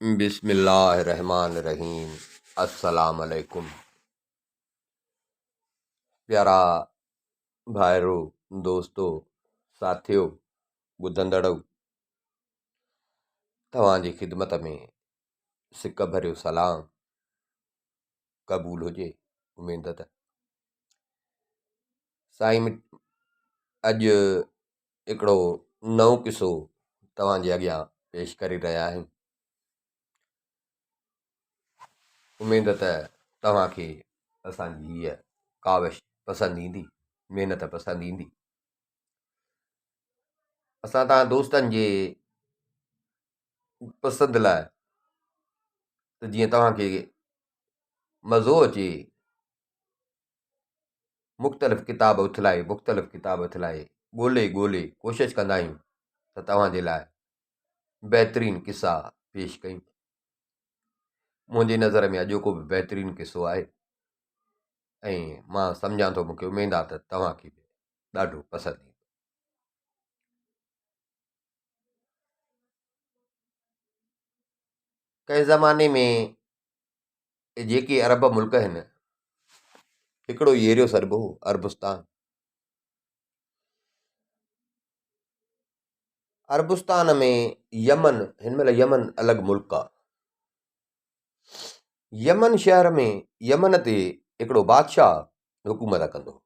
बिस्मिल्लाहिर्रहमानिर्रहीम। अस्सलाम अलैकुम। प्यारा भाइरो, दोस्तों, साथियों, ॿुधंदड़ो, तव्हांजी ख़िदमत में सिक भरियो सलाम क़बूल हुजे। उमेद त साईं अॼु हिकिड़ो नओं किसो तव्हांजे अॻियां पेश करे रहिया आहियूं। उमेद त तव्हांखे असांजी हीअ काविश पसंदि ईंदी, महिनत पसंदि ईंदी। असां तव्हां दोस्तनि जे पसंदि लाइ त जीअं तव्हांखे मज़ो अचे, मुख़्तलिफ़ किताब उथलाए ॻोल्हे कोशिशि कंदा आहियूं त तव्हांजे लाइ बहितरीनु किसा पेश कयूं। मुंहिंजी नज़र में अॼोको बि बहितरीनु किसो आहे ऐं मां सम्झां थो, मूंखे उमेद आहे त तव्हांखे बि ॾाढो पसंदि ईंदो। कंहिं ज़माने में जेके अरब मुल्क आहिनि, हिकिड़ो ई एरियो सरबो हो, अरबुस्तान। अरबुस्तान में यमन, हिन महिल यमन अलॻि मुल्क आहे। यमन शहर में यमन ते हिकिड़ो बादशाह हुकूमत कंदो।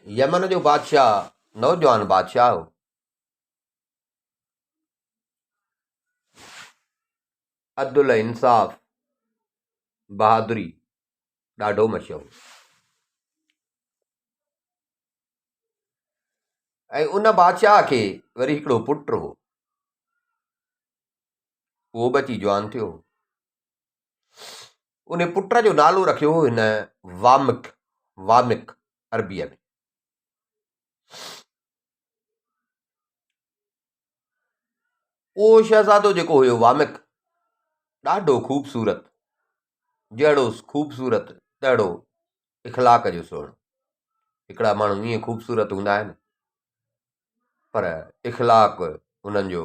यमन जो बादशाह नौजवान बादशाह हो। अदुल इंसाफ़ बहादुरी ॾाढो मशहूरु। ऐं उन बादशाह खे वरी हिकिड़ो पुटु हो, उहो बि अची जवान थियो। उन पुट जो नालो रखियो हो हिन वामिक अरबीअ में। उहो शहज़ादो जेको हुयो वामिक, ॾाढो ख़ूबसूरत, जहिड़ो ख़ूबसूरत तहिड़ो इख़लाक़ जो सुहिणो। हिकिड़ा माण्हू ईअं ख़ूबसूरत हूंदा आहिनि, पर इख़लाक़ उन्हनि जो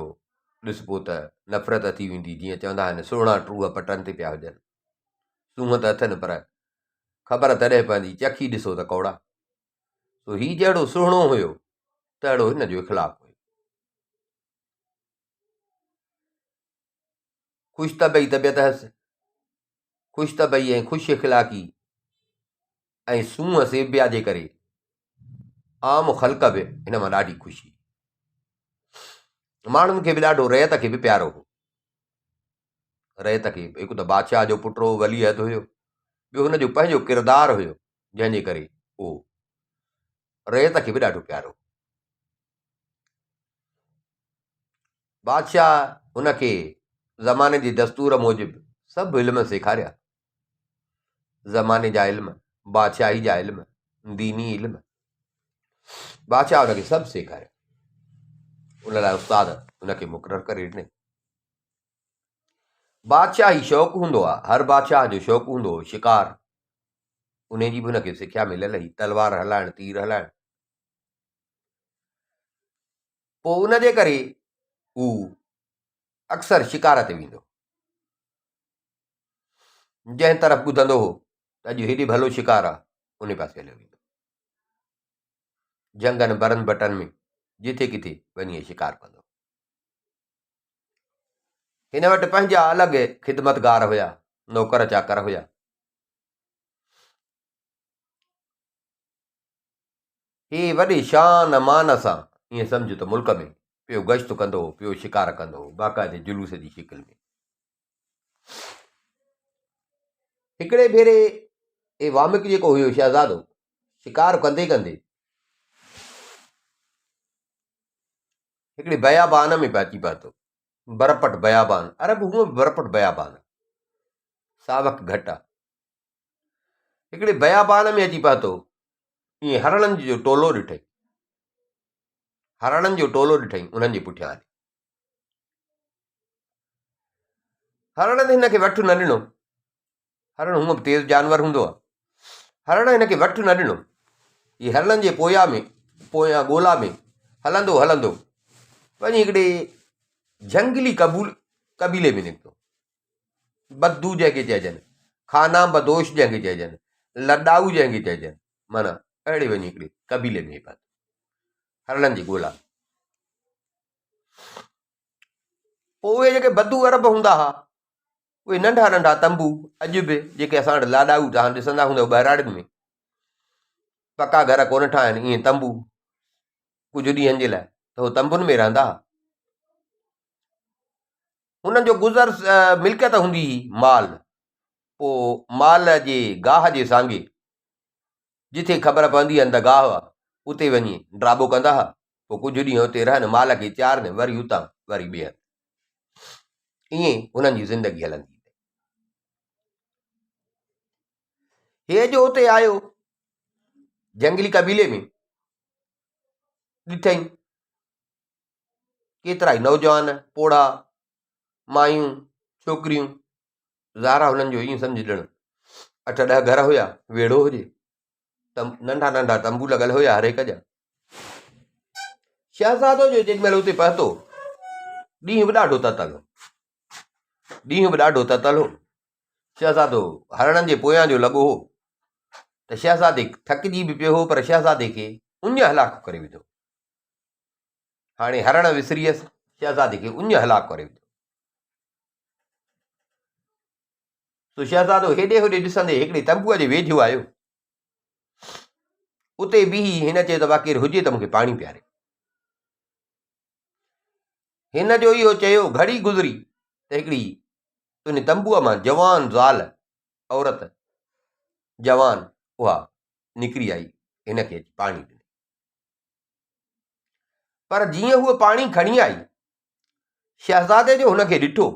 ॾिसबो त नफ़रत थी वेंदी। जीअं चवंदा आहिनि, सुहिणा टूह पटनि ते पिया हुजनि, सूंहं त अथनि पर ख़बर तॾहिं पवंदी चखी ॾिसो त कौड़ा। सो हीउ जहिड़ो सुहिणो हुयो, तहिड़ो हिन जो इख़लाक़ हुयो। ख़ुशि तबई तबियत हुअसि, ख़ुशि तबई ऐं ख़ुशि इख़लाक़ी ऐं सूंहं सेबिया जे करे आम ख़ल्क़ बि हिन मां ॾाढी ख़ुशी। माण्हुनि खे बि ॾाढो, रयत खे बि प्यारो हो। रयत खे हिकु त बादशाह जो पुटु हो, वली अहद हुयो, ॿियो हुनजो पंहिंजो किरदारु हुयो, जंहिंजे करे उहो रयत खे बि ॾाढो प्यारो। बादशाह हुनखे ज़माने जी दस्तूर मूजिबि सभु इल्म सेखारिया। ज़माने जा इल्म, बादशाही जा इल्म, दीनी इल्म, बादशाह हुनखे सभु सेखारिया। उन लाइ उस्ताद हुनखे मुक़ररु करे ॾिनई। बादशाही शौक़ु हूंदो आहे, हर बादशाह जो शौक़ु हूंदो हो शिकार। उन जी बि हुनखे सिख्या मिलियल हुई, तलवार हलाइणु, तीर हलाइणु। पोइ उनजे करे हू अक्सर शिकार ते वेंदो। जंहिं तरफ़ ॿुधंदो हो त अॼु हेॾे भलो शिकार आहे, उन पासे हलियो वेंदो। जंगनि बरनि बटनि में जिथे किथे वञी शिकार कंदो। हिन वटि पंहिंजा अलॻि ख़िदमतगार हुया, नौकर चाकर हुया। ही वॾे शान मान सां ईअं सम्झ त मुल्क में पियो गश्त कंदो हो, पियो शिकार कंदो हो, बाक़ाइदे जुलूस जी शिकिल में। हिकिड़े भेरे हे वामिक जेको हुयो शहज़ादो, शिकार कंदे कंदे हिकिड़े बयाबान में अची पहुतो। बरपट बयाबान, अरब हूअं बि बरपट बयाबान, सावक घटि आहे। हिकिड़े बयाबान में अची पहुतो, ईअं हरणनि जो टोलो ॾिठई। हरणनि जो टोलो ॾिठई, उन्हनि जे पुठियां हली। हरण हिनखे वठु न ॾिनो। हरण हूअं बि तेज़ जानवर हूंदो आहे। हरण हिनखे वठु न ॾिनो। हीअ हरणनि जे पोयां ॻोल्हा में हलंदो वञी हिकिड़े झंगली कबीले में निकितो। बद्दू जंहिंखे चइजनि, खाना बदोश जंहिंखे चइजनि, लॾाऊ जंहिंखे चइजनि, माना अहिड़े वञी हिकिड़े कबीले में पहुतो हरणनि जी ॻोल्हा। पोइ उहे जेके बद्दू अरब हूंदा हुआ उहे नंढा नंढा तंबू अॼु बि जेके असां वटि लाॾाऊ तव्हां ॾिसंदा हूंदव ॿहिराड़ियुनि में, पका घर कोन ठाहिया आहिनि, ईअं तंबू कुझु ॾींहंनि जे लाइ, त उहो तंबुनि में रहंदा हुआ। हुननि जो गुज़र मिल्कियत हूंदी हुई माल। पोइ माल जे गाह जे सांगे जिथे ख़बर पवंदी अंदरि गाह आहे उते वञी ड्राबो कंदा हुआ। पोइ कुझु ॾींहं उते रहनि, माल खे चारनि, वरी उतां वरी ॿिहनि, ईअं हुननि जी ज़िंदगी हलंदी। हे जो उते आयो जंगली कबीले में, ॾिठई केतिरा ई नौजवान, पोड़ा, मायूं, छोकिरियूं, ज़ारा हुननि जो ईअं सम्झ ॼण 8-10 घर हुया, वेड़ो हुजे, नंढा नंढा तंबू लॻल हुया हर हिक जा। शहज़ादो जो जेॾी महिल उते पहुतो, ॾींहुं बि ॾाढो ततल हो। शहज़ादो हरणनि जे पोयां जो लॻो हो त शहज़ादे थकिजी बि पियो हो, पर शहज़ादे खे उञ हलाक करे विधो। हाणे हरण विसरियसि, शहज़ादे खे उञ हलाक करे विधो। तो शहज़ादो हेॾे होॾे ॾिसंदे हिकिड़े तंबूअ जे वेझो आयो। उते बीही हिन चयो त केरु हुजे त मूंखे पाणी पियारे। हिन जो इहो चयो, घड़ी गुज़री त हिकिड़ी उन तंबूअ मां जवान ज़ाल औरत जवान उहा निकिरी आई, हिनखे पाणी ॾिनो। पर जीअं हूअ पाणी खणी आई, शहज़ादे जो हुनखे ॾिठो,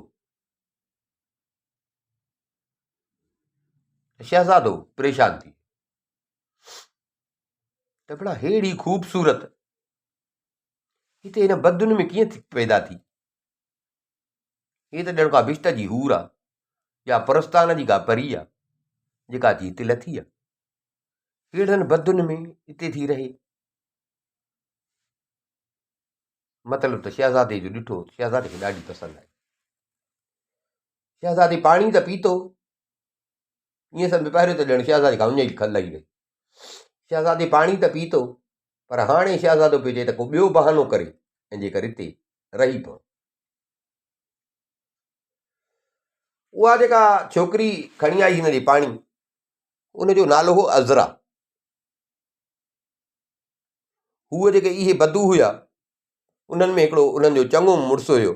शहज़ादो परेशान थी त भला हेड़ी ख़ूबसूरत हिते हिन बदुनि में कीअं पैदा थी? हीअ त ॼण का बिश्त जी हूर आहे या परस्तान जी का परी आहे जेका अची हिते लथी आहे। अहिड़नि बदुनि में हिते थी रहे। मतिलबु त शहज़ादे जो ॾिठो, शहज़ादे खे ॾाढी पसंदि आई। शहज़ादे पाणी त पीतो, ईअं सम्झ पहिरियों त ॼण शहज़ादे खां उञ जी खल लही वई। शहज़ादे पाणी त पीतो, पर हाणे शहज़ादो पियो चए त को ॿियो बहानो करे ऐं जेकर हिते रही पओ। उहा जेका छोकिरी खणी आई हिन ॾे पाणी, उनजो नालो हो अज़रा। हूअ जेके इहे बदू हुया उन्हनि में हिकिड़ो उन्हनि जो चङो मुड़ुसु हुयो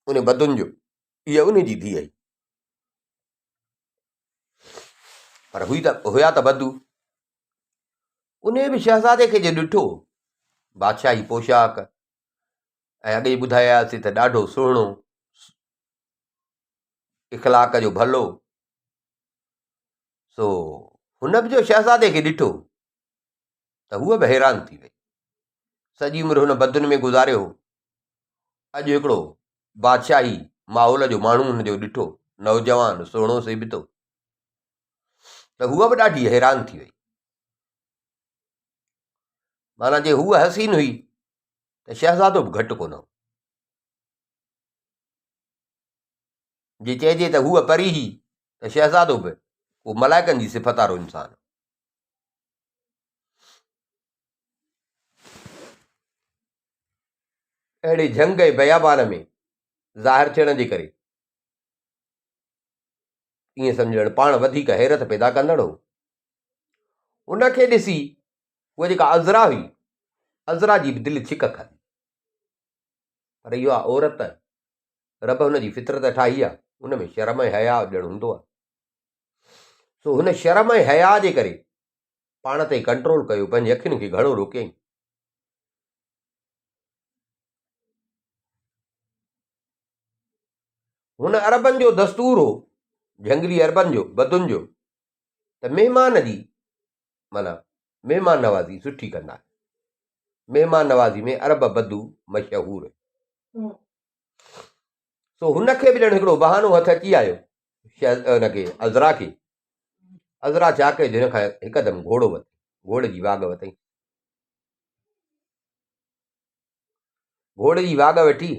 उन बदुनि जो, इहा उन जी धीअ आई। पर हुया त बदू। उन बि शहज़ादे खे जो ॾिठो, बादशाही पोशाक ऐं अॻे ॿुधायासीं त ॾाढो सुहिणो, इख़लाक जो भलो, सो हुन बि जो शहज़ादे खे ॾिठो त हूअ बि हैरान थी वई। सॼी उमिरि हुन बदुनि में गुज़ारियो, अॼु हिकिड़ो बादशाही माहौल जो माण्हू हुनजो ॾिठो, नौजवान सुहिणो सेबितो, त हूअ बि ॾाढी हैरान थी वई। माना जे हूअ हसीन हुई त शहज़ादो बि घटि कोन हो। जे चइजे त हूअ परी ही त शहज़ादो बि उहो मलाइकनि जी सिफ़त वारो इंसानु। अहिड़े जंग ऐं बयाबान में ज़ाहिर थियण जे करे ईअं सम्झण पाण वधीक हैरत पैदा कंदड़ हो। उनखे ॾिसी उहा जेका अज़रा हुई, अज़रा जी बि दिलि छिक खाधी। पर इहा औरत, रब हुनजी फितरत ठाही आहे, उन में शर्म ऐं हया ॼण हूंदो आहे। सो हुन शर्म ऐं हया जे करे पाण ते कंट्रोल कयो, पंहिंजी अखियुनि खे घणो रोकियईं। हुन अरबनि जो दस्तूर हो, जंगली अरबनि जो, बदुनि जो, त महिमान जी माना महिमान नवाज़ी सुठी कंदा। महिमान नवाज़ी में अरब बदू मशहूर। सो हुनखे बि ॼण हिकिड़ो बहानो हथ अची आयो हुनखे अज़रा खे। अज़रा छा कयो, हिन खां हिकदमि घोड़ो वरितो, घोड़े जी वाग वरितई। घोड़े जी वाग वठी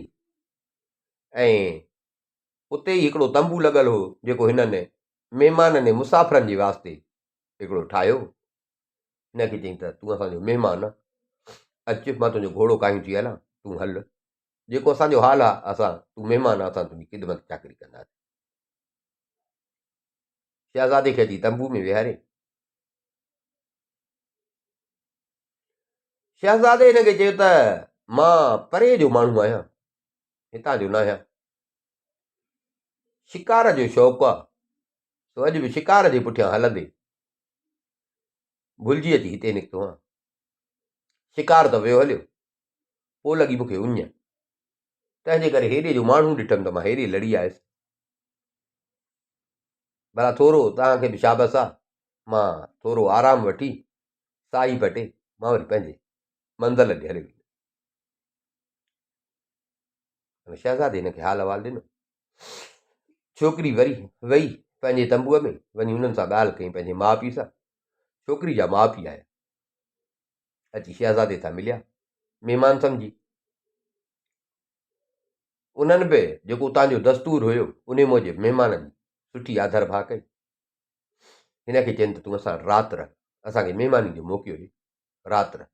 ऐं उते ई हिकिड़ो तंबू लॻल हो जेको हिननि महिमाननि ऐं मुसाफ़िरनि जे वास्ते हिकिड़ो ठाहियो। हिनखे चई त तूं असांजो महिमान अचु, मां तुंहिंजो घोड़ो कायूं थी हलां, तूं हल, जेको असांजो हाल आहे, असां तूं महिमान आहे, असां तुंहिंजी ख़िदमत चाकरी कंदासीं। शहज़ादे खे अची तंबू में विहारे। शहज़ादे हिनखे चयो त मां परे जो माण्हू आहियां, हितां जो न आहियां, शिकार जो शौक़ु आहे, तो अॼु बि शिकार जे पुठियां हलंदे भुलिजी अची हिते निकितो आहियां। शिकार त वियो हलियो, पोइ लॻी मूंखे उञ, तंहिंजे करे हेॾे जो माण्हू ॾिठमि त मां हेॾे लड़ी आयुसि। भला थोरो तव्हांखे बि शाबस आहे, मां थोरो आराम वठी साई पटे मां वरी पंहिंजे मंज़िल ॾे हली वियुमि। शहज़ादे हिनखे हाल अहिवाल ॾिनो। छोकिरी वरी वई पंहिंजे तंबूअ में, वञी हुननि सां ॻाल्हि कई पंहिंजे माउ पीउ सां। छोकिरी जा माउ पीउ आया, अची शहज़ादे सां मिलिया, महिमान सम्झी। उन्हनि बि जेको तव्हांजो दस्तूर हुयो उन मूजिबि महिमाननि सुठी आदर भाउ कई। हिनखे चवनि त तूं असां राति रह, असांखे महिमानी जो मौक़ो ॾे, राति रह।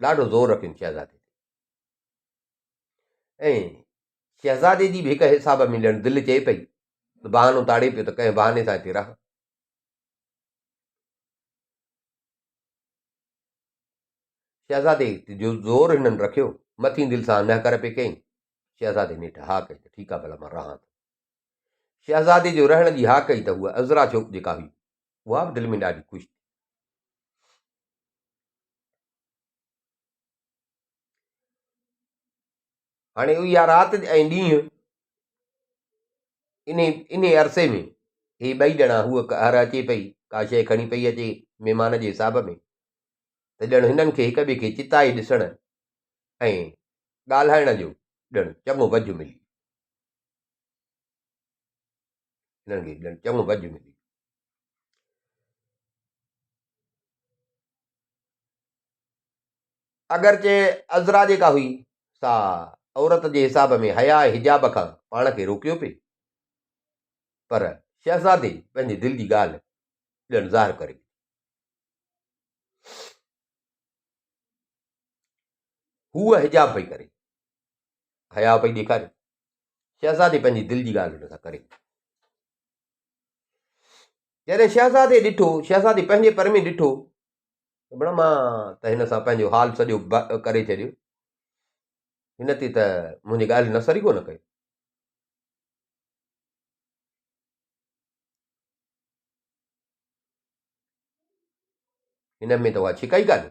ॾाढो ज़ोर रखियुनि शहज़ादे ते। ऐं शहज़ादे जी बि हिक हिसाब में ॼण दिलि चए पई त बहानो ताड़े पियो त कंहिं बहाने सां हिते रह। शहज़ादे जो ज़ोर हिननि रखियो, मथी दिलि सां न कर पे कई। शहज़ादे नेठि हा कई त ठीकु आहे, भला मां रहां थो। शहज़ादे जो रहण जी हा कई त उहा अज़रा छोक जेका हुई उहा बि दिलि में ॾाढी ख़ुशि थी। हाणे इहा राति ऐं ॾींहुं इन अरसे में हे ॿई ॼणा, हूअ हर अचे पई, का शइ खणी पई अचे महिमान जे हिसाब में, त ॼण हिननि खे हिक ॿिए खे चिताई ॾिसण ऐं ॻाल्हाइण जो ॼण चङो वझ मिली, हिननि खे ॼण चङो वझ मिली। अगरचे अज़रा जेका हुई सा औरत जे हिसाब में हया हिजाब खां पाण खे रोकियो पई, पर शहज़ादे पंहिंजे दिलि जी ॻाल्हि ॼण ज़ाहिर करे। हूअ हिजाब पई करे, हया पई ॾेखारे, शहज़ादे पंहिंजी दिलि जी ॻाल्हि हुन सां करे। जॾहिं शहज़ादे ॾिठो, शहज़ादे पंहिंजे पर में ॾिठो बड़ा मां त हिन सां पंहिंजो हाल सॼो करे छॾियो, हिन ते त मुंहिंजी ॻाल्हि न सरी कोन कई। हिन में त उहा छिकाई कान्हे,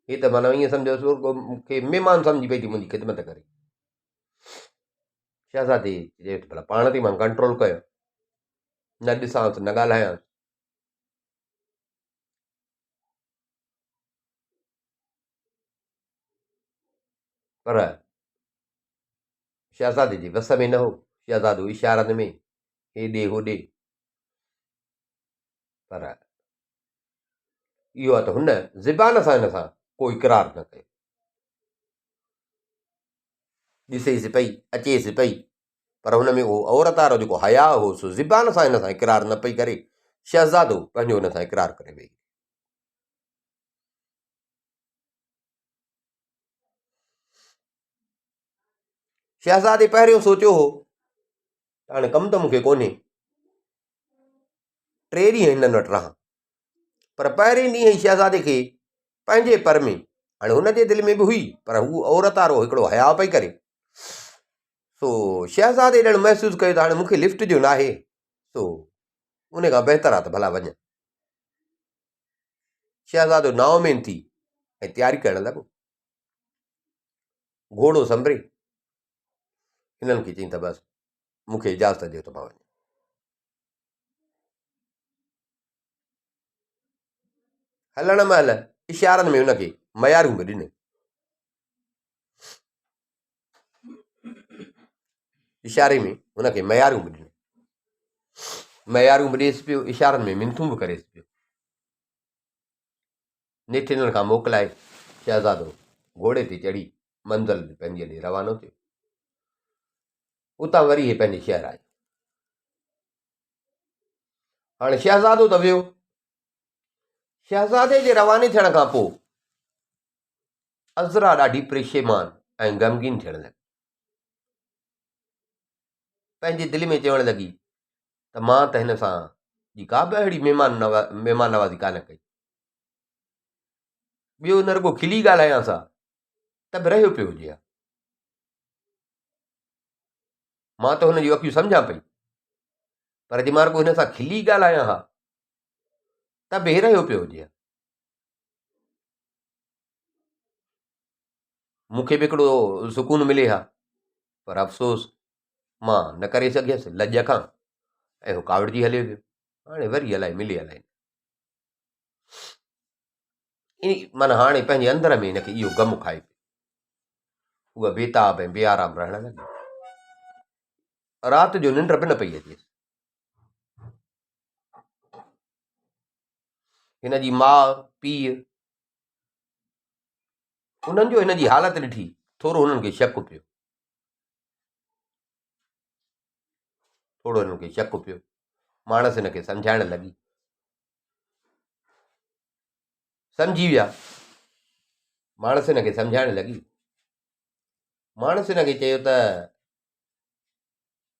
हे त माना ईअं सम्झो मूंखे महिमान सम्झी पई थी मुंहिंजी ख़िदमत करे। शहज़ादे चए भला पाण ते मां कंट्रोल कयो, न ॾिसांसि न ॻाल्हायांसि। पर शहज़ादे जे वस में न हो। शहज़ादो इशारनि में हेॾे होॾे, पर इहो आहे त हुन ज़बान सां हिन सां को इक़रार न कयो। ॾिसेसि पई, अचेसि पई, पर हुन में उहो औरत वारो जेको हया हो सो ज़बान सां हिन सां इक़रार न पई करे। शहज़ादो पंहिंजो हुन सां इक़रार करे वेही। शहज़ादे पहिरियों सोचियो हो हाणे कमु त मूंखे कोन्हे, 3 ॾींहं हिननि वटि रहां, पर पहिरें ॾींहं ई शहज़ादे खे पंहिंजे पर में, हाणे हुनजे दिलि में बि हुई, पर हू औरत वारो हिकिड़ो हया पई करे, सो शहज़ादे ॼण महसूसु कयो त हाणे मूंखे लिफ्ट जो न आहे, सो उन खां बहितर आहे त भला वञ। शहज़ादो नाउमीद थी ऐं तयारी करणु लॻो, घोड़ो संभरे हिननि खे चई त बसि मूंखे इजाज़त ॾियो त मां वञा। हलण महिल इशारनि में हुनखे मयारूं बि ॾिनई, इशारे में हुनखे मयारूं बि ॾिनई, मयारूं बि ॾेसि पियो, इशारनि में मिनथूं बि करेसि पियो। नेठि हिननि खां मोकिलाए शहज़ादो घोड़े ते चढ़ी मंज़िल पंहिंजे ॾे रवानो थियो। उतां वरी हे पंहिंजे शहर आयो। हाणे शहज़ादो त वियो। शहज़ादे जे रवाने थियण खां पोइ अज़रा ॾाढी परेशान ऐं ग़मगीन थियण लॻी। पंहिंजे दिलि में चवण लॻी त मां त हिन सां जी का बि अहिड़ी महिमान नवाज़ी कान कई। ॿियो न रुॻो खिली ॻाल्हायांस हा त बि रहियो पियो हुजे हा। मां त हुनजी अखियूं सम्झां पई, पर जे मां रुॻो हिन सां खिली ॻाल्हायां हा त बि रहियो पियो हुजे हा। मूंखे बि हिकिड़ो सुकून मिले हा, पर अफ़सोस मां न करे सघियसि लॼ खां, ऐं हू कावड़जी हलियो वियो। हाणे वरी अलाए मिले अलाए इन माना हाणे पंहिंजे अंदर में हिनखे इहो ग़म खाए पियो। उहा बेताब ऐं बेआराम रहण लॻी। राति जो निंड बि न पई अचे। हिन जी माउ पीउ उन्हनि जो हिन जी हालत ॾिठी थोरो हुननि खे शक पियो। माण्हू हिन खे सम्झाइण लॻी, सम्झी विया। माण्हू हिन खे सम्झाइण लॻी। माण्हू हिन खे चयो त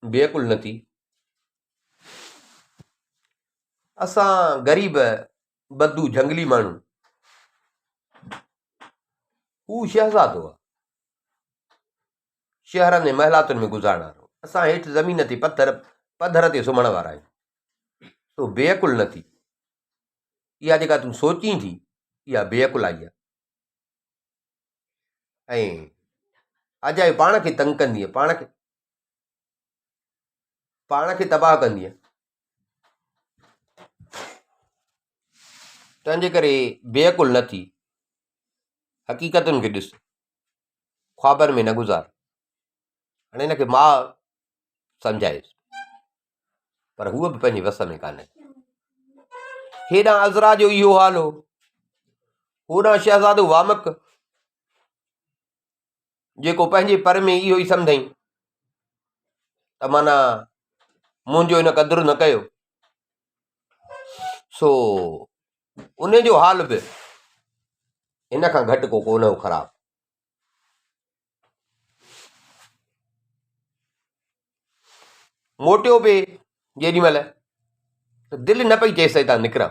बेकुल न थी, असां ग़रीब बदू झंगली माण्हू, हू शहज़ादो आहे, शहरनि ऐं महलातुनि में गुज़ारण वारो। असां हेठि ज़मीन ते पधर ते सुम्हण वारा आहियूं। तो बेकुल न थी। इहा जेका तूं सोची थी इहा बेकुल आई आहे, ऐं अजाए पाण खे तंग कंदीअ, पाण खे तबाह कंदीअ। तंहिंजे करे बेकुल न थी, हक़ीक़तुनि खे ॾिस, ख्वाबनि में न गुज़ार। हाणे हिनखे माउ सम्झाएसि, पर हूअ बि पंहिंजे वस में कान्हे। हेॾां अज़रा जो इहो हाल हो, होॾां शहज़ादो वामक जेको पंहिंजे पर में इहो ई सम्झई त माना मुंहिंजो हिन क़दुरु न कयो, सो उन जो हाल बि हिन खां घटि को कोन हो ख़राबु। मोटियो पे जेॾी महिल त दिलि न पई चएसि हितां निकिरां।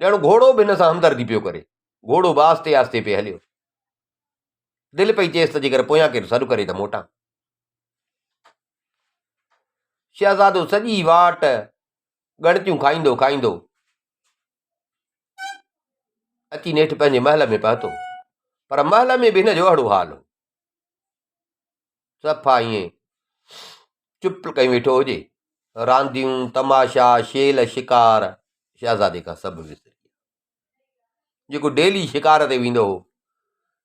ॼण घोड़ो बि हिन सां हमदर्दी पियो करे। घोड़ो बि आस्ते आस्ते पियो हलियो। दिलि पई चएसि त जेकर पोयां केरु सॾु करे त मोटां। शहज़ादो सॼी वाट ॻणतियूं खाईंदो खाईंदो अची नेठि पंहिंजे महल में पहुतो, पर महल में बि हिन जो अहिड़ो हाल हो, सफ़ा ईअं चुप कई वेठो हुजे। रांदियूं तमाशा शेल शिकार शहज़ादे खां सभु विसरी विया। जेको डेली शिकार ते वेंदो हो,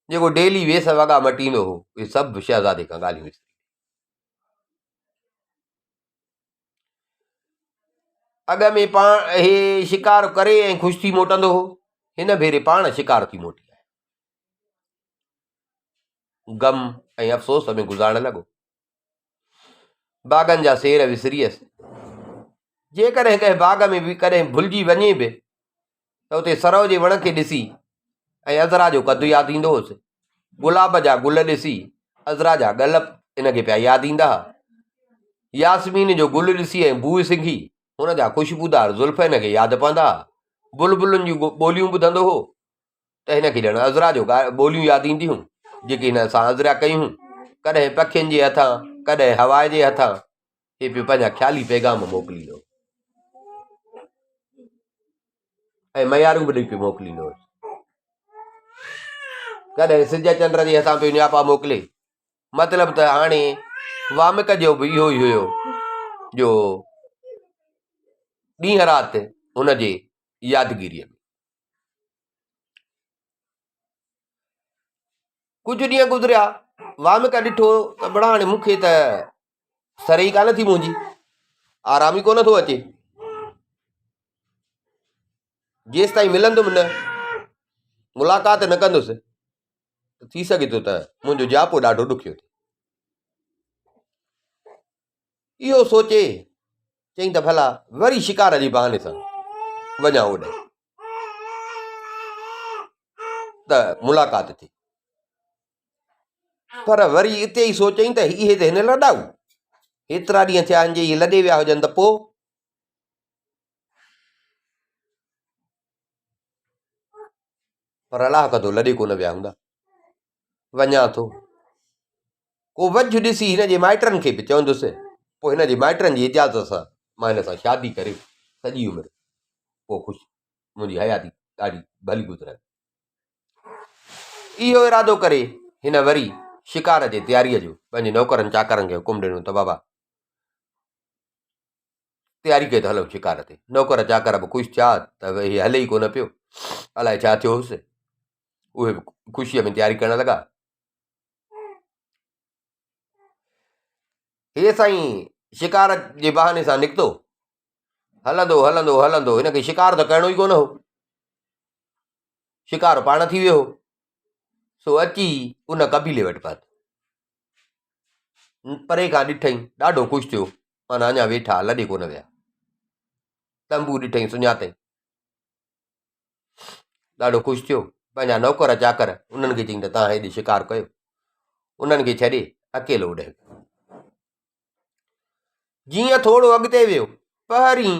जेको डेली वेस वॻा मटींदो हो, उहे सभु शहज़ादे खां ॻाल्हियूं विसरी। अॻ में पाण हे शिकार करे ऐं ख़ुशि थी मोटंदो हो, हिन भेरे पाण शिकार थी मोटी आहे, ग़म ऐं अफ़सोस में गुज़ारण लॻो। बाग़नि जा सेर विसरी वियसि। जेकॾहिं कंहिं बाग़ में बि कॾहिं भुलिजी वञे बि त उते सरव जे वण खे ॾिसी ऐं अज़रा जो कदु यादि ईंदो हुउसि। गुलाब जा गुल ॾिसी अज़रा जा ॻल हिनखे पिया यादि ईंदा हुआ। यासमीन जो गुल ॾिसी ऐं बूइ सिंघी हुन जा ख़ुशबूदार ज़ुल्फ हिनखे यादि पवंदा हुआ। बुलबुलनि जूं ॿोलियूं ॿुधंदो हो त हिनखे ॼण अज़रा जो ॿोलियूं यादि ईंदियूं जेके हिन सां अज़रा कयूं। कॾहिं पखियुनि जे हथां कॾहिं हवा जे हथां हे पियो पंहिंजा ख़्याली पैगाम मोकिलींदो ऐं मयारूं बि ॾेई पियो मोकिलींदो। कॾहिं सिज चंड जे हथां पियो न्यापा मोकिले। मतिलबु त हाणे वामिक जो बि इहो ई हुयो जो ॾींहं राति हुनजे यादगिरीअ में। कुझु ॾींहं गुज़रिया, वामिक ॾिठो त बड़ा हाणे मूंखे त सरे ई कान थी मुंहिंजी, आराम ई कोन थो अचे। जेसि ताईं मिलंदुमि न, मुलाक़ात न कंदुसि, थी सघे थो त मुंहिंजो जापो ॾाढो ॾुखियो थिए। इहो सोचे चई त भला वरी शिकार जे बहाने सां वञा ओॾे त मुलाक़ात थी। पर वरी हिते ई सोचई त इहे त हिन लॾाऊ एतिरा ॾींहं थिया आहिनि जे इहे लॾे विया हुजनि त पोइ पर अलाह कंदो लॾे कोन विया हूंदा। वञा थो को वझ ॾिसी हिन जे माइटनि खे बि चवंदुसि, पोइ हिन जे माइटनि जी इजाज़त सां मां हिन सां शादी करे सॼी उमिरि पोइ ख़ुशि मुंहिंजी हयाती ॾाढी भली गुज़रे। इहो इरादो करे हिन वरी शिकार जे तयारीअ जो पंहिंजे नौकरनि चाकरनि खे हुकुम ॾिनो त बाबा तयारी कई त हलो शिकार ते। नौकर चाकर बि ख़ुशि थिया त भई हले ई कोन पियो, अलाए छा थियो हुउसि। उहे बि ख़ुशीअ में तयारी करण लॻा। हे साईं शिकार जे बहाने सां निकितो, हलंदो हलंदो हलंदो हिनखे शिकार त करिणो ई कोन हो, शिकार पाण थी वियो। सो अची उन कबीले वटि पहुतो, परे खां ॾिठई ॾाढो ख़ुशि थियो, माना अञा वेठा लॾे कोन विया। तंबू ॾिठई सुञातई, ॾाढो ख़ुशि थियो। पंहिंजा नौकर चाकर उन्हनि खे चई त तव्हां हेॾे शिकार कयो, उन्हनि खे छॾे अकेलो ओॾे। जीअं थोरो अॻिते वियो पहिरीं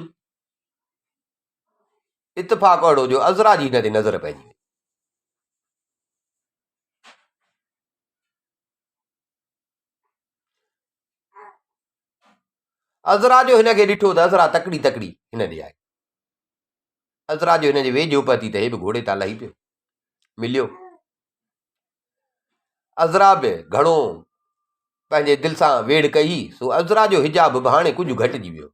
इतफ़ाक़ अहिड़ो जो अज़रा जी हिन ते नज़र पइजी वई। अज़रा जो हिनखे ॾिठो त अज़रा तकड़ी तकड़ी हिन ॾे आहे। अज़रा जो हिन जे वेझो पती त हे बि घोड़े तां लही पियो, मिलियो। अज़रा बि घणो पंहिंजे दिलि सां वेड़ कई, सो अज़रा जो हिजाब बि हाणे कुझु घटिजी वियो।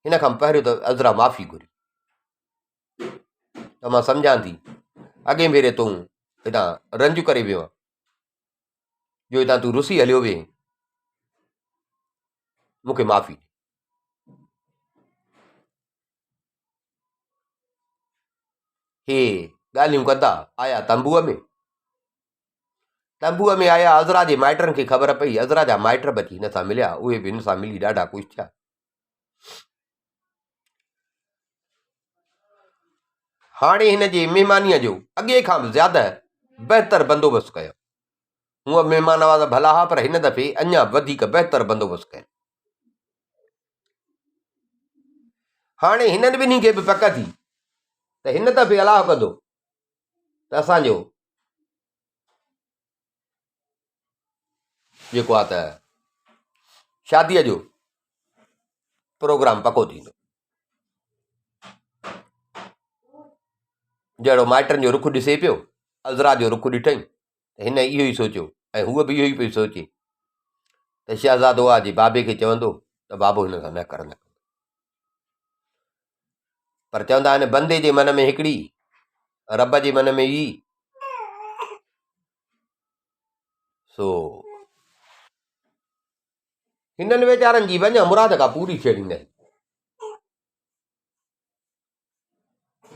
हिन खां पहिरियों त अज़रा माफ़ी घुरी त मां सम्झां थी अॻे भेरे तूं हितां रंज करे वियो आहे, जो हितां तूं रुसी हलियो वे, मूंखे माफ़ी। हे ॻाल्हियूं कंदा आया तंबूअ में। तंबूअ में आया, अज़रा जे माइटनि खे ख़बर पई, अज़रा जा माइट बि अची हिन सां मिलिया। उहे बि हिन सां मिली ॾाढा ख़ुशि थिया। हाणे हिन जे महिमानीअ जो अॻे खां बि ज़्यादा बहितर बंदोबस्तु कयो। हूअं महिमान नवाज़ भला हा, पर हिन दफ़े अञा वधीक बहितर बंदोबस्तु कयो। हाणे हिननि ॿिन्ही खे बि पक थी त हिन दफ़े अलाह कंदो त असांजो जेको आहे त शादीअ जो प्रोग्राम पको थींदो। जहिड़ो माइटनि जो रुख ॾिसे पियो, अज़रा जो रुख ॾिठई त हिन इहो ई सोचियो, ऐं हूअ बि इहो ई पई सोचे त शहज़ादो आहे जे बाबे खे चवंदो त बाबो हिन सां न कर, न। पर चवंदा आहिनि बंदे जे मन में हिकिड़ी, रब जे मन में ई। सो हिननि वीचारनि जी वञा मुराद खां पूरी थियणी न।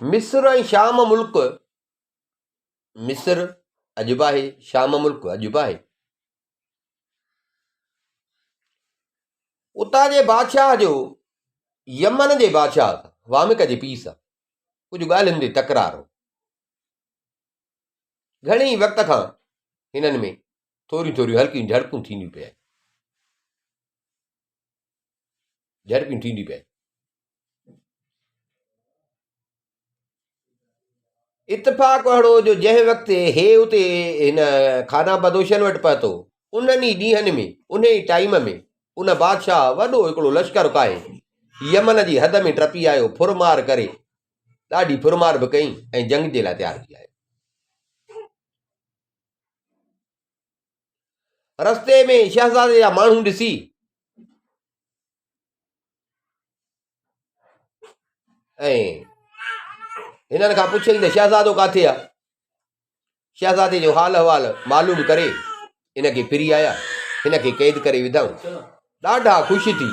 मिस्र ऐं शाम मुल्क, मिस्र अॼु बि आहे, शाम मुल्क अॼु बि आहे। उतां जे बादशाह जो यमन जे बादशाह वामिक जे पीउ सां कुझु ॻाल्हियुनि ते तकरार हो। घणेई वक़्त खां हिननि में थोरियूं थोरियूं हल्कियूं झड़पूं थींदियूं पिया, झड़पियूं थींदियूं पिया। इतफ़ाक़ अहिड़ो जो जंहिं वक़्तु हे उते हिन खाना बदोशन वटि पहुतो, उन्हनि ई ॾींहंनि में, उन ई टाइम में उन बादशाह वॾो हिकिड़ो लश्कर काए यमन जी हद में टपी आयो, फुरमार करे, ॾाढी फुरमार बि कई ऐं जंग जे लाइ तयारु थी आयो। रस्ते में शहज़ादे जा माण्हू ॾिसी ऐं हिननि खां पुछई त शहज़ादो किथे आहे। शहज़ादे जो हाल अहवाल मालूम करे हिनखे फिरी आया, हिनखे क़ैद करे विधऊं। ॾाढा ख़ुशि थी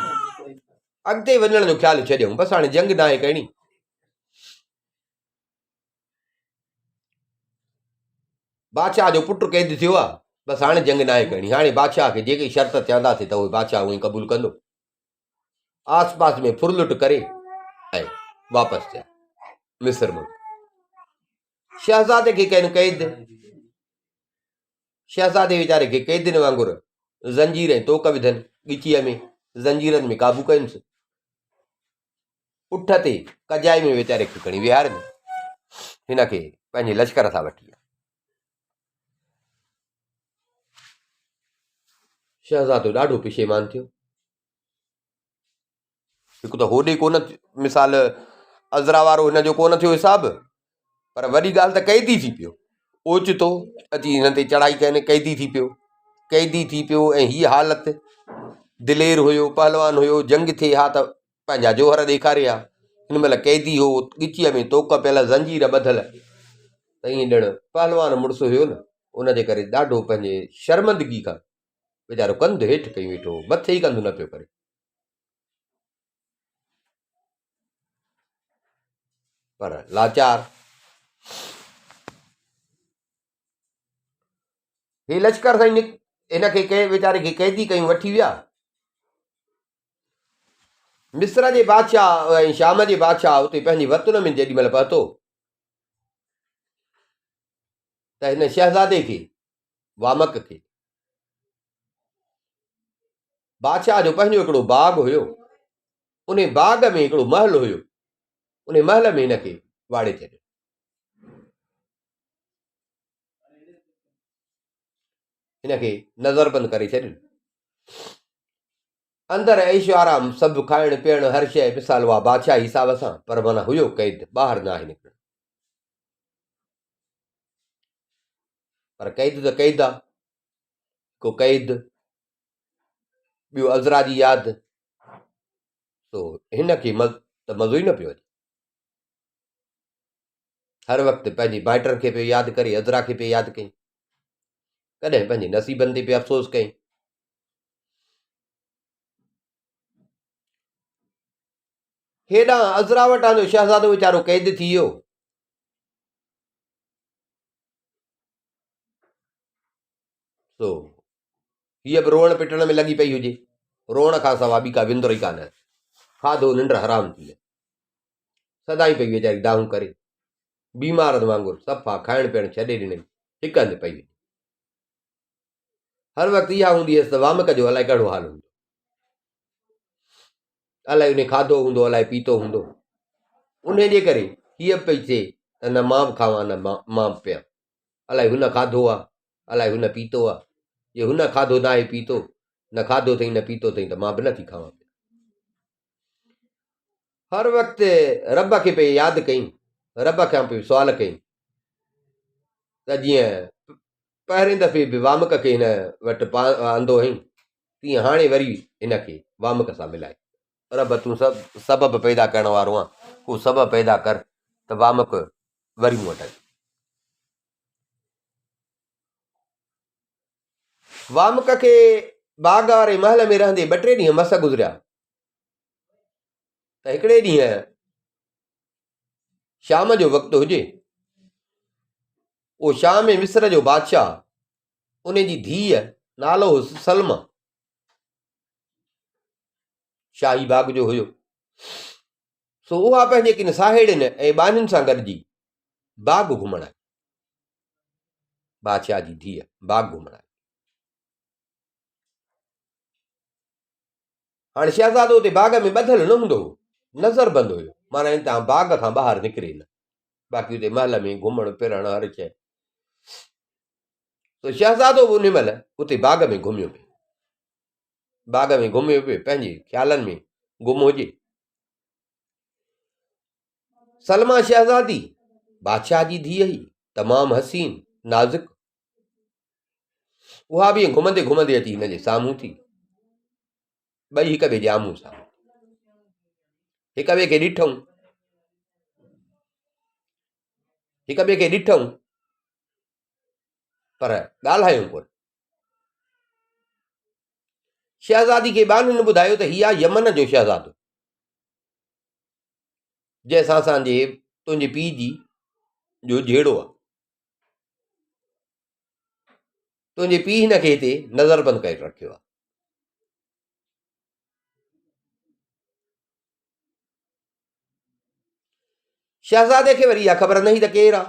अॻिते वञण जो ख़्यालु छॾियऊं, बसि हाणे जंग न आहे करणी। बादशाह जो पुटु क़ैद थियो आहे, बसि हाणे जंग नाहे करणी। हाणे बादशाह खे जेकी शर्त चवंदासीं त उहे बादशाह उहो ई क़बूल कंदो। आस पास में फुरलुट करे ऐं वापसि थिया मिस्र में। शहज़ादे खे कनि क़ैद, शहज़ादे वीचारे खे क़ैदियुनि वांगुरु ज़ंजीर ऐं तोक विधनि, ॻिचीअ में ज़ंजीरनि में क़ाबू कयुसि। उठ ते कजाई में वीचारे खे खणी विहारनि, हिन खे पंहिंजे लश्कर सां वठी। शहज़ादो ॾाढो पिशेमान थियो। हिकु त होॾे कोन मिसाल अज़रा वारो हिन जो कोन थियो हिसाबु, पर वॾी ॻाल्हि त क़ैदी थी पियो। ओचितो अची हिन ते चढ़ाई कनि, क़ैदी थी पियो। ऐं हीअ हालति, दिलेर हुयो, पहलवान हुयो, जंग थिए हा त पंहिंजा जोहर ॾेखारे हा। हिन महिल क़ैदी हो, ॻिचीअ में तोक पियल, ज़ंजीर ॿधल, त ईअं ॼण पहलवान मुड़ुसु हुयो न, उनजे करे ॾाढो पंहिंजे शर्मंदगी खां वीचारो कंधु हेठि कई वेठो, मथे ई कंधु न पियो करे। पर लाचार हे लश्कर सां हिनखे वीचारे खे क़ैदी कयूं, वठी विया। मिस्र जे बादशाह ऐं शाम जे बादशाह उते पंहिंजी वतन में जेॾी महिल पहुतो त हिन शहज़ादे खे, वामक खे, बादशाह जो पंहिंजो हिकिड़ो बाग हुयो, उन बाग में हिकिड़ो महल हुयो, उन महल में हिनखे वाड़े छॾियो। हिनखे नज़रबंदि करे छॾियो। अंदरि ऐशो आराम, सभु खाइण पीअण, हर शइ मिसाल उहा बादशाह हिसाब सां, पर माना हुयो क़ैद, ॿाहिरि न आहे निकिरणु। पर क़ैद त क़ैद आहे, को क़ैद, ॿियो अज़रा जी यादि, तो हिनखे त मज़ो ई न पियो अचे। हर वक़्तु पंहिंजे माइटनि खे पियो यादि करे, अज़रा खे पियो यादि कई, कॾहिं पंहिंजे नसीबनि ते पियो अफ़सोस कई। हेॾां अज़रा वटां जो शहज़ादो वीचारो क़ैद थी वियो। तो हीअ बि रोअण पिटण में लॻी पई हुजे, रोअण खां सवाइ ॿी का विंदुर ई कान, खाधो निंड हराम थी वियो, सदाई पई वीचारी दाहूं करे, बीमारनि वांगुरु सफ़ा खाइण पीअण छॾे ॾिनई, हिकु हंधि पई। हर वक़्तु इहा हूंदी हुअसि त वामक जो अलाए कहिड़ो हाल हूंदो, अलाए उन खाधो हूंदो, अलाए पीतो हूंदो। उन जे करे हीअ पई थिए त न मां बि खावां न मां बि पियां, अलाए हुन खाधो आहे, अलाए हुन पीतो आहे, जे हुन खाधो न आहे, पीतो न खाधो अथई न पीतो अथई, त मां बि नथी खावां। हर वक़्तु रब खे पई यादि कई, रब खां पई सुवाल कई त जीअं पहिरें दफ़े बि वामक खे हिन वटि आंदो हुई, तीअं हाणे वरी हिनखे वामक सां मिलाए। रब तूं सभु सबबु पैदा करण वारो आहे, को सबबु पैदा कर त वामक वरी मूं वटि। वामक खे बाग वारे महल में रहंदे 2-3 ॾींहं मस गुज़रिया त हिकिड़े ॾींहुं शाम जो वक़्तु हुजे, उहो शाम में मिस्र जो बादशाह, उन जी धीअ नालो हुयुसि सलमा, शाही बाग जो हुयो। सो उहा पंहिंजे किन साहेड़ियुनि ऐं ॿानियुनि सां गॾिजी बाग घुमण आई। बादशाह जी धीअ बाग घुमण आई। हाणे शहज़ादो उते बाग में ॿधल न हूंदो हो, नज़रबंदि हुयो, माना हितां बाग खां ॿाहिरि निकिरे न, बाक़ी उते महल में घुमण फिरण हर शइ। त शहज़ादो बि उन महिल उते बाग में घुमियो पियो, बाग में घुमियो पियो, पंहिंजे ख़्यालनि में गुम हुजे। सलमा शहज़ादी बादशाह जी धीअ हुई, तमामु हसीन नाज़ुक। उहा बि घुमंदे घुमंदे अची हिनजे साम्हूं थी, ॿई हिक ॿिए जे आम्हूं साम्हूं, हिक ॿिए खे ॾिठऊं, हिक ॿिए खे ॾिठऊं, पर ॻाल्हायूं कोन। शहज़ादी खे ॿानियुनि ॿुधायो त हीअ यमन जो शहज़ादो, जंहिंसां असांजे तुंहिंजे पीउ जी जो जहिड़ो आहे। तुंहिंजे पीउ हिन खे हिते नज़रबंदि करे रखियो आहे। शहज़ादे खे वरी इहा ख़बर न हुई त केरु आहे।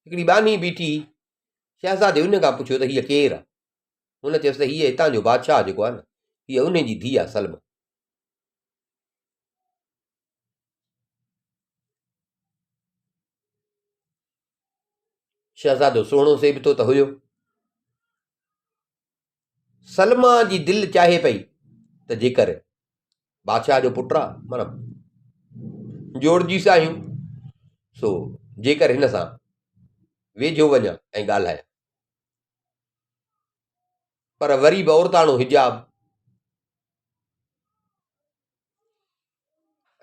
हिकिड़ी बानी बीठी, शहज़ादे हुन खां पुछियो त हीअ केरु आहे। हुन चयोसि त हीअ हितां जो बादशाह जेको आहे न, हीअ उन जी धीउ आहे सलमा। शहज़ादो सुहिणो सेबितो त हुयो। सलमा जी दिलि चाहे पई त जेकर बादशाह जो पुटु आहे, माना जोड़जीसि आहियूं, सो जेकर हिन सां वेझो वञा ऐं ॻाल्हायां। पर वरी बि औरताणो हिजाब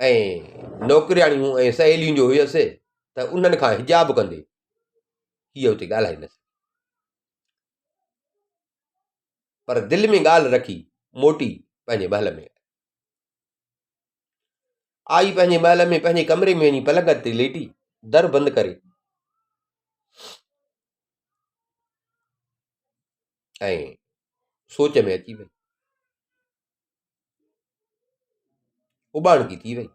ऐं नौकिरियाणियूं ऐं सहेलियूं जो हुयसि त उन्हनि खां हिजाब कंदे हीअ हुते ॻाल्हाए न सघी। पर दिलि में ॻाल्हि रखी मोटी पंहिंजे महल में आई। पंहिंजे महल में पंहिंजे कमरे में वञी पलंग ते लेटी दर बंदि करे ऐं सोच में अची वई, उॿाणकी थी वई।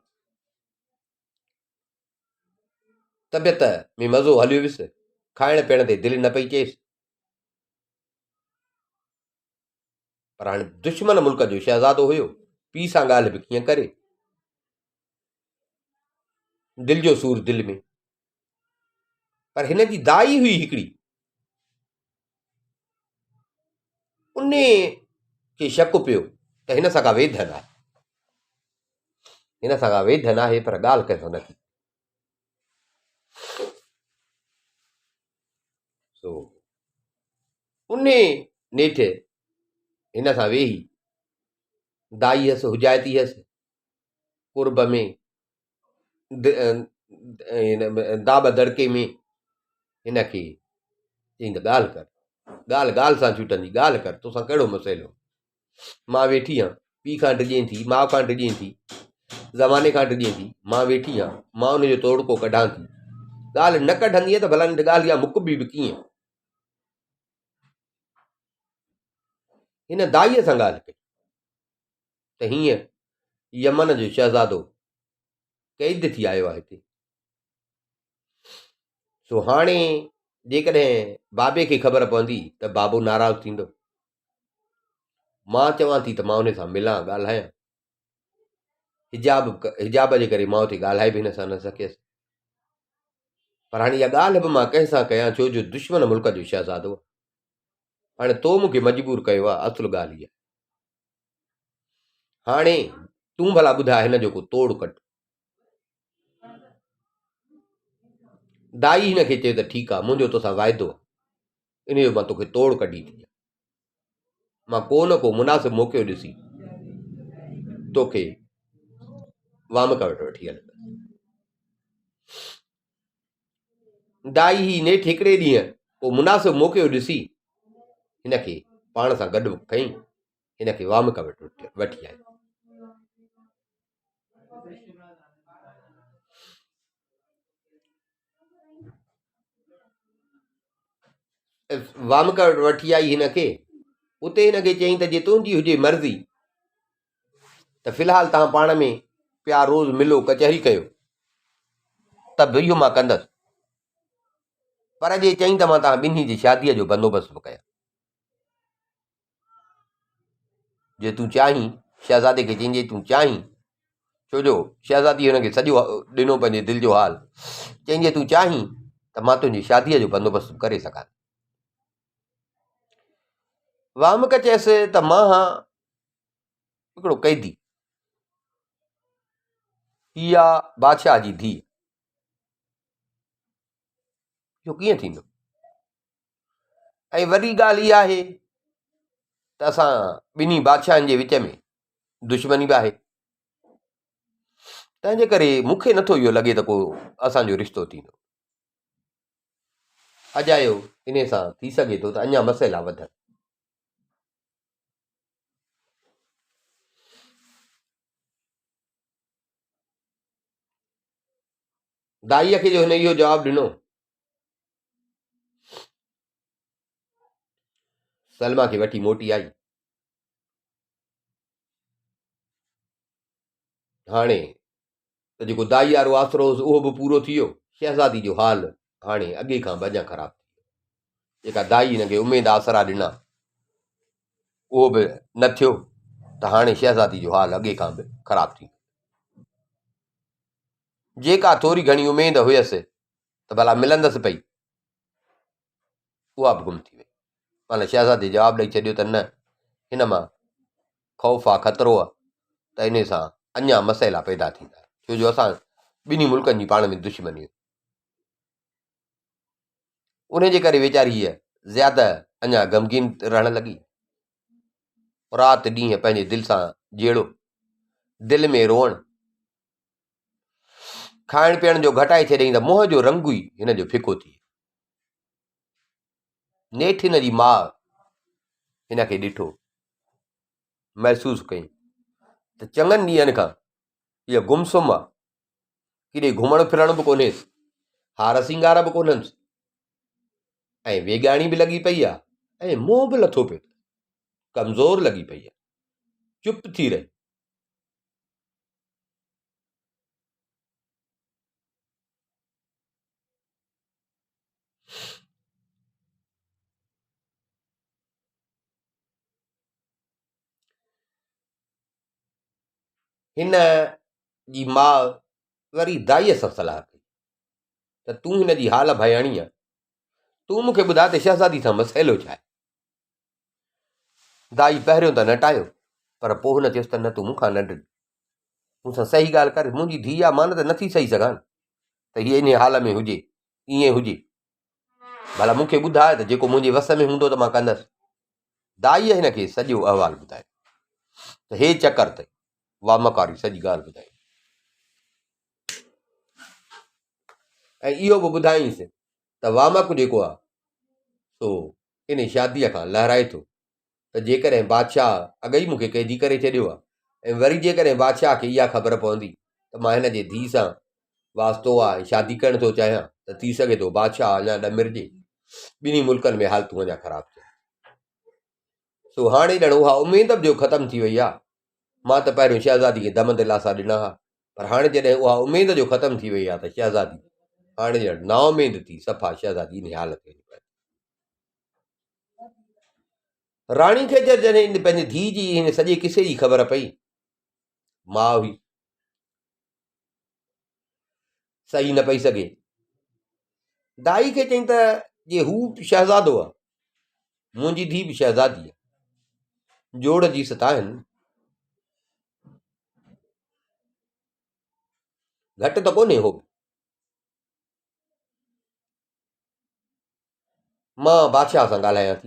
तबियत में मज़ो हलियो वियुसि, खाइण पीअण ते दिलि न पई चएसि। पर हाणे दुश्मन मुल्क जो शहज़ादो हुयो, पीउ सां ॻाल्हि बि कीअं करे। दिलि जो सूर दिलि में। पर हिन जी दाई हुई हिकिड़ी, उन खे शक पियो त हिन सां का वेधन आहे, हिन सां का वेधन आहे, पर ॻाल्हि कंहिंसां न थी। सो उन नेठि हिन सां वेही दाई हुअसि, हुजाइती हुअसि, कुर्ब में दाब दड़के में हिन खे चई त ॻाल्हि कर, ॻाल्हि ॻाल्हि सां छुटंदी, ॻाल्हि कर, तोसां कहिड़ो मसइलो। मां वेठी आहियां, पीउ खां डिॼें थी, माउ खां डिॼें थी, ज़माने खां डिॼें थी, मां वेठी आहियां, मां हुनजो तोड़को कढां थी। ॻाल्हि न कढंदीअ त भला ॻाल्हि इहा मुकबी बि कीअं। हिन दाईअ सां ॻाल्हि कई त हीअं यमन जो शहज़ादो कैद थी आयो आहे हिते। सो हाणे जेकॾहिं बाबे खे ख़बर पवंदी त बाबो नाराज़ थींदो। मां चवां थी त मां हुन सां मिलां, ॻाल्हायां। हिजाब जे करे मां हुते ॻाल्हाए बि हिन सां न सघियसि। पर हाणे इहा ॻाल्हि बि मां कंहिंसां कयां, छो जो दुश्मन मुल्क जो शहज़ादो। हाणे तो मूंखे मजबूर कयो आहे, असुल ॻाल्हि इहा। हाणे तूं भला ॿुधाए हिन जो को तोड़ कट। दाई हिन खे चयो त ठीकु आहे, मुंहिंजो तोसां वाइदो आहे, इन जो मां तोखे तोड़ कढी थी ॾियां। मां को न को मुनासिब मौक़ो ॾिसी तोखे वामका वटि वठी हलंदुसि। दाई ही नेठि हिकिड़े ॾींहुं को मुनासिब मौक़ो ॾिसी हिन खे पाण सां गॾु खईं, हिन खे वामका वटि वठी आई। वामका वटि वठी आई हिन खे। उते हिन खे चयईं त जे तुंहिंजी हुजे मर्ज़ी त फ़िलहालु तव्हां पाण में प्यार रोज़ मिलो, कचहरी कयो, त बि इहो मां कंदसि। पर जे चयईं त मां तव्हां ॿिन्ही जी शादीअ जो बंदोबस्तु बि कयां। जे तूं चाहीं, शहज़ादे खे चईं जे तूं चाहीं, छो जो शहज़ादी हुनखे सॼो ॾिनो पंहिंजे दिलि जो हाल। चईं जे तूं चाहीं त मां तुंहिंजी शादीअ जो बंदोबस्तु करे सघां। वामक चयसि त मां हिकिड़ो कैदी, इहा बादशाह जी धीउ, इहो कीअं थींदो। ऐं वॾी ॻाल्हि इहा आहे त असां ॿिन्ही बादशाहनि जे विच में दुश्मनी बि आहे। तंहिंजे करे मूंखे नथो इहो लॻे त को असांजो रिश्तो थींदो। अजायो इन सां थी सघे थो त अञा मसइला वधनि। दाईअ खे जो हिन इहो जवाबु ॾिनो, सलमा खे वठी मोटी आई। हाणे त जेको दाई वारो आसरो हुओसि उहो बि पूरो थी वियो। शहज़ादी जो हाल हाणे अॻे खां बि अञा ख़राबु थी वियो। जेका दाई हिनखे उमेद आसरा ॾिना उहो बि न थियो, त हाणे शहज़ादी जो हाल अॻे खां बि ख़राबु थी वियो। जेका थोरी घणी उमेद हुयसि त भला मिलंदसि पई, उहा बि गुम थी वई। माना शहज़ादी जवाबु ॾेई छॾियो त न, हिन मां ख़ौफ़ आहे, ख़तरो आहे, त इन सां अञा मसइला पैदा थींदा, छो जो असां ॿिन्ही मुल्कनि जी पाण में दुश्मनी। उन जे करे वीचारी हीअ ज़्यादा अञा ग़मगीन रहण लॻी। राति ॾींहं पंहिंजे दिलि सां जहिड़ो, दिलि में रोअण, खाइण पीअण जो घटाए छॾियईं त मुंहं जो रंग ई हिन जो फिको थी वियो। नेठि हिन जी माउ हिन खे ॾिठो, महसूसु कई त चङनि ॾींहंनि खां इहा गुमसुम आहे, किथे घुमण फिरण बि कोन्हेसि, हार सिंगार बि कोन्हसि, ऐं वेगाणी बि लॻी पई आहे, ऐं मोह बि लथो पियो, कमज़ोर लॻी पई आहे, चुप थी रही। हिन जी माउ वरी दाईअ सां सलाह कई त तूं हिन जी हाल भयाणी आहे, तूं मूंखे ॿुधाए त शहज़ादी सां मसइलो छा आहे। दाई पहिरियों त नटायो, पर पोइ हुन चयुसि त न, तूं मूंखां न डिॼ, मूंसां सही ॻाल्हि कर, मुंहिंजी धीउ आहे, मां न त नथी सही सघां त हीअ इन हाल में हुजे, ईअं हुजे, भला मूंखे ॿुधाए त जेको मुंहिंजे वस में हूंदो त मां कंदसि। दाईअ हिन खे सॼो अहवालु ॿुधायो त हे चकर अथई, वामकारी सॼी ॻाल्हि ॿुधाई, ऐं इहो बि ॿुधाईंसि त वामक जेको आहे सो इन शादीअ खां लहराए थो, त जेकॾहिं बादशाह अॻई मूंखे कैदी करे छॾियो आहे, ऐं वरी जेकॾहिं बादशाह खे इहा ख़बर पवंदी त मां हिन जे धीउ सां वास्तो आहे, शादी करणु थो चाहियां, त थी सघे थो बादशाह अञा ॾमिरिजे, ॿिन्ही मुल्कनि में हालतूं अञा ख़राबु थियनि। सो हाणे ॼण उहा उमेद बि जो ख़तमु थी वई आहे। मां त पहिरियों शहज़ादी खे दम दिलासा ॾिना हुआ, पर हाणे जॾहिं उहा उमेद जो ख़तमु थी वई आहे त शहज़ादी हाणे ॼण नाउमेद थी सफ़ा शहज़ादी इन हालत में। राणी खे जॾहिं पंहिंजी धीउ जी हिन सॼे किसे जी ख़बर पई, माउ हुई सही न पई सघे, दाई खे चई त जे हू शहज़ादो आहे, मुंहिंजी धीउ बि शहज़ादी आहे, जोड़ जी सता आहिनि, घटि त कोन्हे हो। मां बादशाह सां ॻाल्हायां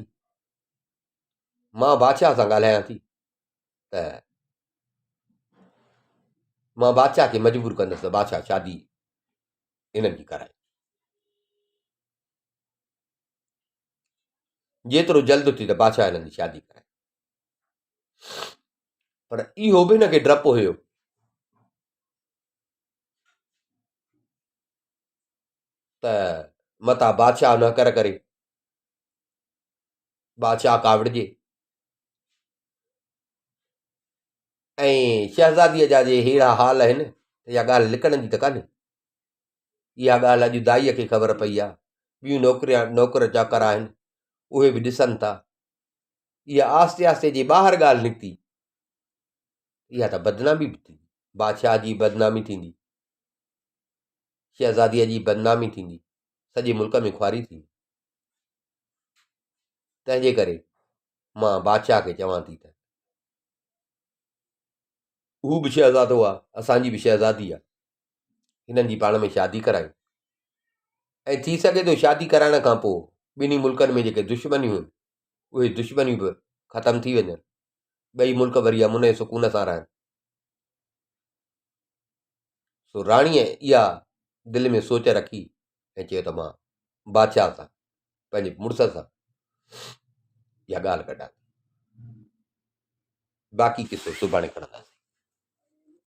थी, त मां बादशाह खे मजबूर कंदुसि त बादशाह शादी हिननि जी कराए, जेतिरो जल्द थी त बादशाह हिननि जी शादी कराए। पर इहो बि हिनखे डपु हुयो त मता बादशाह न करे बादशाह काविड़जे, ऐं शहज़ादीअ जा जे अहिड़ा हाल आहिनि त इहा ॻाल्हि लिकण जी त कान्हे। इहा ॻाल्हि अॼु दाईअ खे ख़बर पई आहे, ॿियूं नौकर चाकर आहिनि उहे बि ॾिसनि था, इहा आस्ते आस्ते जे ॿाहिरि ॻाल्हि निकिती, इहा त बदनामी बि थी, बादशाह जी बदनामी थींदी, शहज़ादीअ जी बदनामी थींदी, सॼे मुल्क में खुआरी थींदी। तंहिंजे करे मां बादशाह खे चवां थी त हू बि शहज़ादो आहे, असांजी बि शहज़ादी आहे, हिननि जी पाण में शादी करायूं, ऐं थी सघे थो शादी कराइण खां पोइ ॿिन्ही मुल्कनि में जेके दुश्मनियूं आहिनि उहे दुश्मनियूं बि ख़तमु थी वञनि, ॿई मुल्क वरी अमुन सुकून सां रहनि। सो राणीअ इहा दिलि में सोच रखी ऐं चयो त मां बादशाह सां पंहिंजे मुड़ुस सां इहा ॻाल्हि कढां। बाक़ी किसो सुभाणे खणंदासीं।